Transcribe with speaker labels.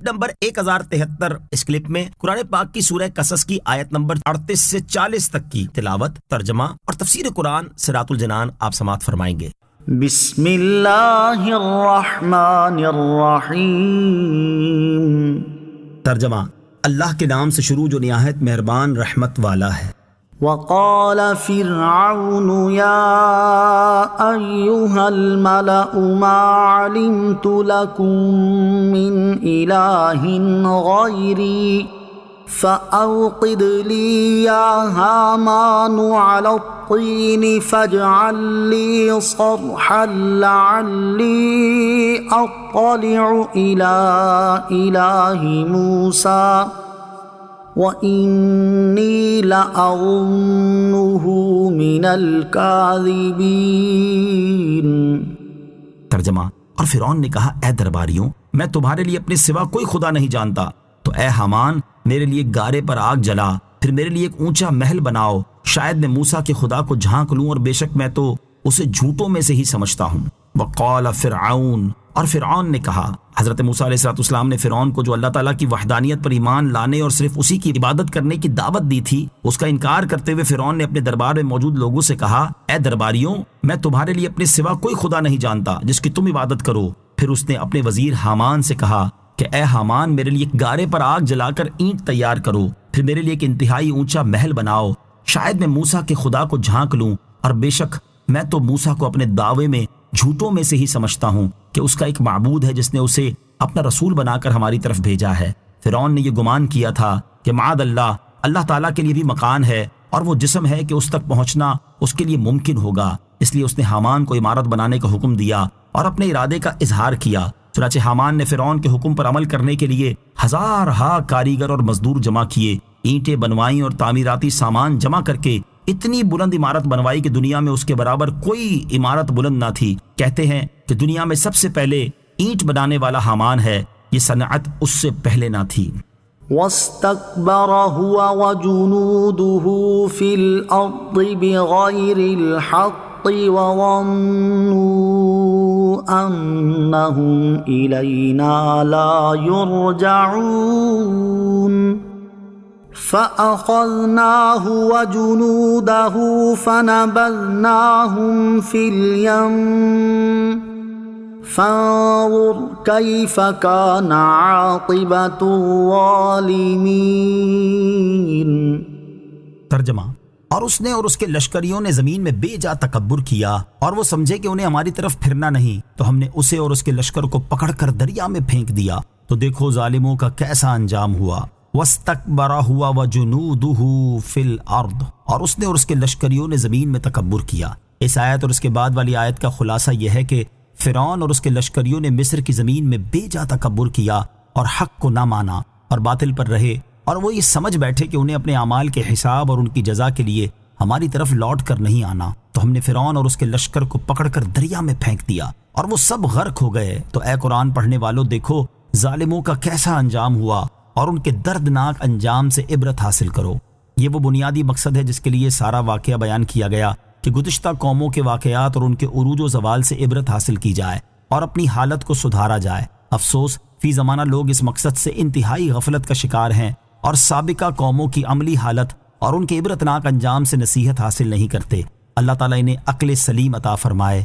Speaker 1: Number 1073 اس clip میں قرآن پاک کی سورہ قصص کی آیت نمبر 38 سے 40 تک کی تلاوت، ترجمہ اور تفسیر قرآن صراط الجنان آپ سماعت فرمائیں گے۔
Speaker 2: بسم اللہ الرحمن الرحیم۔ ترجمہ، اللہ کے نام سے شروع جو نہایت مہربان رحمت والا ہے۔ وقال فرعون یا ایہا الملأ ما علمت لکم من الہ غیری فأوقد لی یا ہامان علی الطین فاجعل لی صرحا لعلی اطلع الی الہ موسیٰ وَإِنِّي لَأَظُنُّهُ مِنَ الْكَاذِبِينَ۔
Speaker 1: ترجمہ، اور فرعون نے کہا، اے درباریوں، میں تمہارے لیے اپنے سوا کوئی خدا نہیں جانتا، تو اے حامان میرے لیے گارے پر آگ جلا، پھر میرے لیے ایک اونچا محل بناؤ، شاید میں موسیٰ کے خدا کو جھانک لوں، اور بے شک میں تو اسے جھوٹوں میں سے ہی سمجھتا ہوں۔ وقال فرعون، اور فرعون نے کہا، حضرت موسیٰ علیہ السلام نے فرعون کو جو اللہ تعالیٰ کی وحدانیت پر ایمان لانے اور صرف اسی کی عبادت کرنے کی دعوت دی تھی، اس کا انکار کرتے ہوئے فرعون نے اپنے دربار میں موجود لوگوں سے کہا، اے درباریوں، میں تمہارے لیے اپنے سوا کوئی خدا نہیں جانتا جس کی تم عبادت کرو۔ پھر اس نے اپنے وزیر حامان سے کہا کہ اے حامان میرے لیے گارے پر آگ جلا کر اینٹ تیار کرو، پھر میرے لیے ایک انتہائی اونچا محل بناؤ، شاید میں موسیٰ کے خدا کو جھانک لوں، اور بے شک میں تو موسیٰ کو اپنے دعوے میں جھوٹوں میں سے ہی سمجھتا ہوں کہ اس کا ایک معبود ہے جس نے اسے اپنا رسول بنا کر ہماری طرف بھیجا ہے۔ فرعون نے یہ گمان کیا تھا کہ معاذ اللہ، اللہ تعالیٰ کے لیے بھی مکان ہے اور وہ جسم ہے کہ اس تک پہنچنا اس کے لیے ممکن ہوگا، اس لیے اس نے حامان کو عمارت بنانے کا حکم دیا اور اپنے ارادے کا اظہار کیا۔ چنانچہ حامان نے فرعون کے حکم پر عمل کرنے کے لیے ہزارہا کاریگر اور مزدور جمع کیے، اینٹیں بنوائیں اور تعمیراتی سامان جمع کر کے اتنی بلند عمارت بنوائی کہ دنیا میں اس کے برابر کوئی عمارت بلند نہ تھی۔ کہتے ہیں کہ دنیا میں سب سے پہلے اینٹ بنانے والا حامان ہے، یہ صنعت اس سے پہلے نہ تھی۔
Speaker 2: وَاسْتَكْبَرَ هُوَ وَجُنُودُهُ فِي الْأَرْضِ بِغَيْرِ الْحَقِّ وَظَنُّوا أَنَّهُمْ إِلَيْنَا لَا يُرْجَعُونَ فَأَخَذْنَاهُ وَجُنُودَهُ فَنَبَذْنَاهُمْ فِي الْيَمِّ فَانظُرْ كَيْفَ كَانَ عَاقِبَةُ الظَّالِمِينَ۔
Speaker 1: ترجمہ، اور اس نے اور اس کے لشکریوں نے زمین میں بے جا تکبر کیا، اور وہ سمجھے کہ انہیں ہماری طرف پھرنا نہیں، تو ہم نے اسے اور اس کے لشکر کو پکڑ کر دریا میں پھینک دیا، تو دیکھو ظالموں کا کیسا انجام ہوا۔ وَاسْتَكْبَرَ هُوَ وَجُنُودُهُ فِي الْأَرْضِ، اور اس نے اور اس کے لشکریوں نے زمین میں تکبر کیا۔ اس آیت اور اس کے بعد والی آیت کا خلاصہ یہ ہے کہ فرعون اور اس کے لشکریوں نے مصر کی زمین میں بے جا تکبر کیا اور حق کو نہ مانا اور باطل پر رہے، اور وہ یہ سمجھ بیٹھے کہ انہیں اپنے اعمال کے حساب اور ان کی جزا کے لیے ہماری طرف لوٹ کر نہیں آنا، تو ہم نے فرعون اور اس کے لشکر کو پکڑ کر دریا میں پھینک دیا اور وہ سب غرق ہو گئے۔ تو اے قرآن پڑھنے والوں، دیکھو ظالموں کا کیسا انجام ہوا اور ان کے دردناک انجام سے عبرت حاصل کرو۔ یہ وہ بنیادی مقصد ہے جس کے لیے سارا واقعہ بیان کیا گیا کہ گزشتہ قوموں کے واقعات اور ان کے عروج و زوال سے عبرت حاصل کی جائے اور اپنی حالت کو سدھارا جائے۔ افسوس، فی زمانہ لوگ اس مقصد سے انتہائی غفلت کا شکار ہیں اور سابقہ قوموں کی عملی حالت اور ان کے عبرتناک انجام سے نصیحت حاصل نہیں کرتے۔ اللہ تعالیٰ انہیں عقل سلیم عطا فرمائے۔